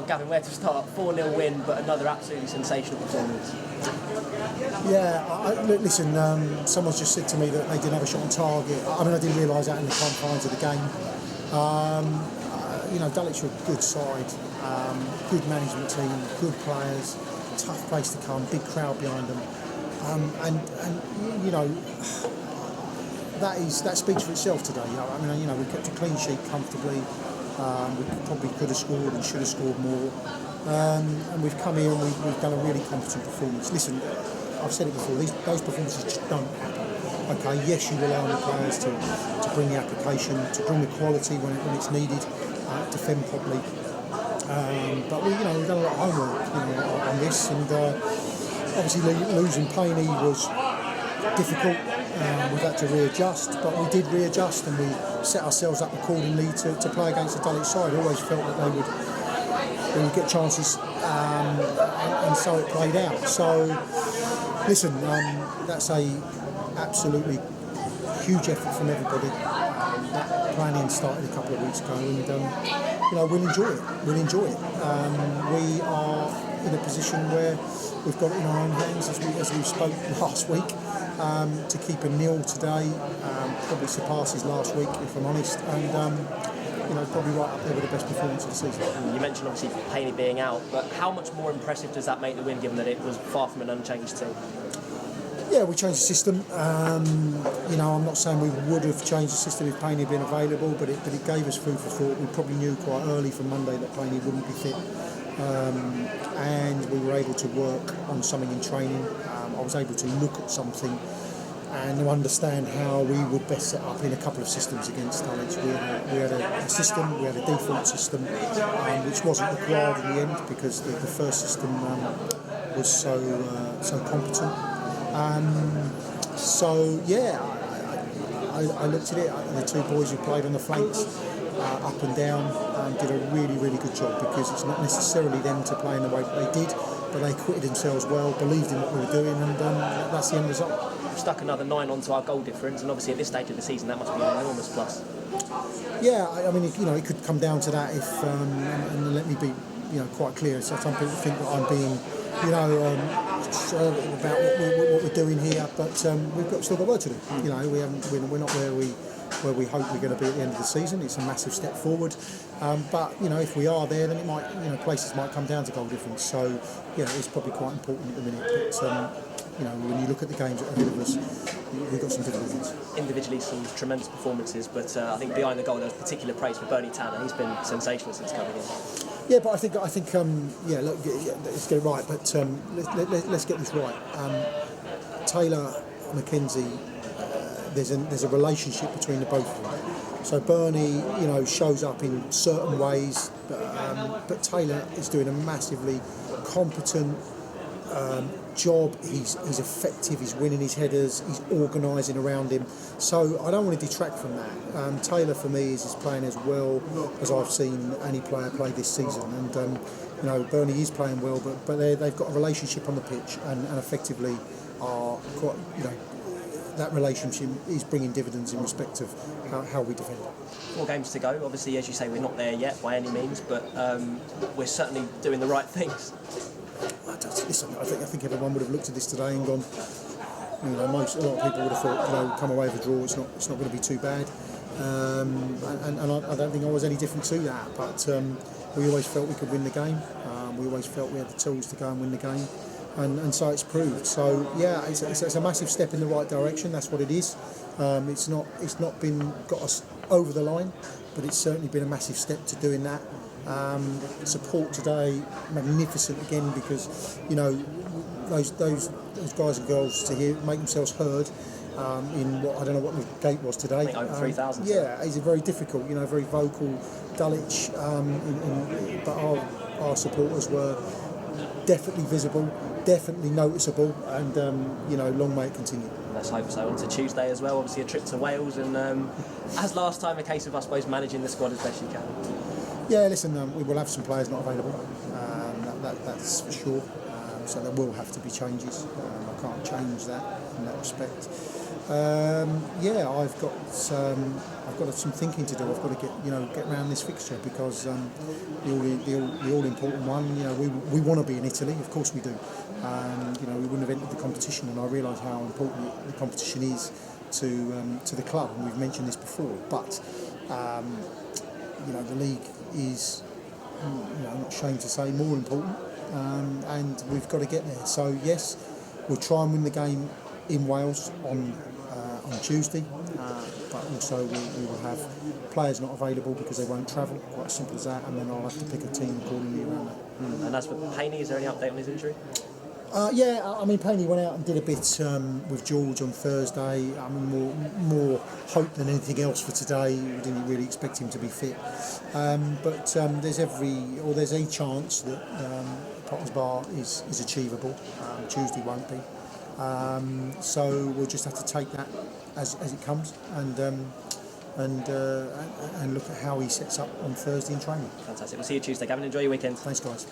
Gavin, where to start? 4-0 win, but another absolutely sensational performance. Yeah, listen, someone's just said to me that they didn't have a shot on target. I mean, I didn't realise that in the confines of the game. Dulwich are a good side, good management team, good players, tough place to come, big crowd behind them. That speaks for itself today. We kept a clean sheet comfortably. We probably could have scored and should have scored more. And we've come here and we've done a really competent performance. Listen, I've said it before, those performances just don't happen. Okay, yes, you rely on the players to bring the application, to bring the quality when it's needed, defend properly. But we've done a lot of homework on this, and obviously losing Payne was difficult. We've had to readjust, but we did readjust and we set ourselves up accordingly to play against the Dulwich side. I always felt that they would get chances, and so it played out. So, listen, that's a absolutely huge effort from everybody. That planning started a couple of weeks ago, and we'll enjoy it. We are in a position where we've got it in our own hands, as we spoke last week. To keep a nil today probably surpasses last week, if I'm honest, and probably right up there with the best performance of the season. You mentioned obviously Payne being out, but how much more impressive does that make the win, given that it was far from an unchanged team? Yeah, we changed the system. I'm not saying we would have changed the system if Payne had been available, but it gave us food for thought. We probably knew quite early from Monday that Payne wouldn't be fit, and we were able to work on something in training. I was able to look at something and to understand how we would best set up in a couple of systems against Dulwich. We had a system, we had a default system, which wasn't required in the end because the first system was so competent. I looked at it. The two boys who played on the flanks, up and down, did a really, really good job, because it's not necessarily them to play in the way that they did, but they acquitted themselves well, believed in what we were doing, and that's the end result. Stuck another 9 onto our goal difference, and obviously at this stage of the season that must be an enormous plus. Yeah, it could come down to that if, and let me be, quite clear. So some people think that I'm being, conservative about what we're doing here, but we've still got work to do. We're not where we hope we're going to be at the end of the season. It's a massive step forward, but if we are there, then it might, places might come down to goal difference. So it's probably quite important at the minute. But when you look at the games ahead of us, we've got some difficulties. Individually, some tremendous performances, but I think behind the goal there was particular praise for Bernie Tanner. He's been sensational since coming in. Yeah, but I think let's get it right. But let's get this right. Taylor, McKenzie, there's a relationship between the both of them. So Bernie, shows up in certain ways, but Taylor is doing a massively competent job. He's effective. He's winning his headers. He's organising around him. So I don't want to detract from that. Taylor for me is playing as well as I've seen any player play this season, and Bernie is playing well, but they've got a relationship on the pitch, and effectively are quite that relationship is bringing dividends in respect of how we defend. 4 games to go. Obviously, as you say, we're not there yet by any means, but we're certainly doing the right things. Listen, I think everyone would have looked at this today and gone, a lot of people would have thought, come away with a draw. It's not going to be too bad, and I don't think I was any different to that. But we always felt we could win the game. We always felt we had the tools to go and win the game, and so it's proved. So yeah, it's a massive step in the right direction. That's what it is. It's not got us over the line, but it's certainly been a massive step to doing that. Support today, magnificent again, because those guys and girls to hear make themselves heard in what I don't know what the gate was today. I think over 3,000. Yeah, it's very difficult. Very vocal Dulwich, but our supporters were definitely visible, definitely noticeable, and long may it continue. Let's hope so. On to Tuesday as well. Obviously a trip to Wales, and as last time, a case of I suppose managing the squad as best you can. Yeah, listen, we will have some players not available, that's for sure, so there will have to be changes. I can't change that. in that respect. Yeah, I've got some thinking to do. I've got to get around this fixture because the all important one. We want to be in Italy, of course we do. We wouldn't have entered the competition, and I realise how important the competition is to the club. And we've mentioned this before, but the league is, I'm not ashamed to say, more important, and we've got to get there. So yes, we'll try and win the game in Wales on Tuesday, but also we will have players not available because they won't travel, quite as simple as that, and then I'll have to pick a team accordingly around that. And as for Payne, is there any update on his injury? Payne went out and did a bit with George on Thursday. More hope than anything else for today. We didn't really expect him to be fit, but there's a chance that Potter's Bar is achievable. Tuesday won't be, so we'll just have to take that as it comes and look at how he sets up on Thursday in training. Fantastic. We'll see you Tuesday, Gavin. Enjoy your weekend. Thanks, guys.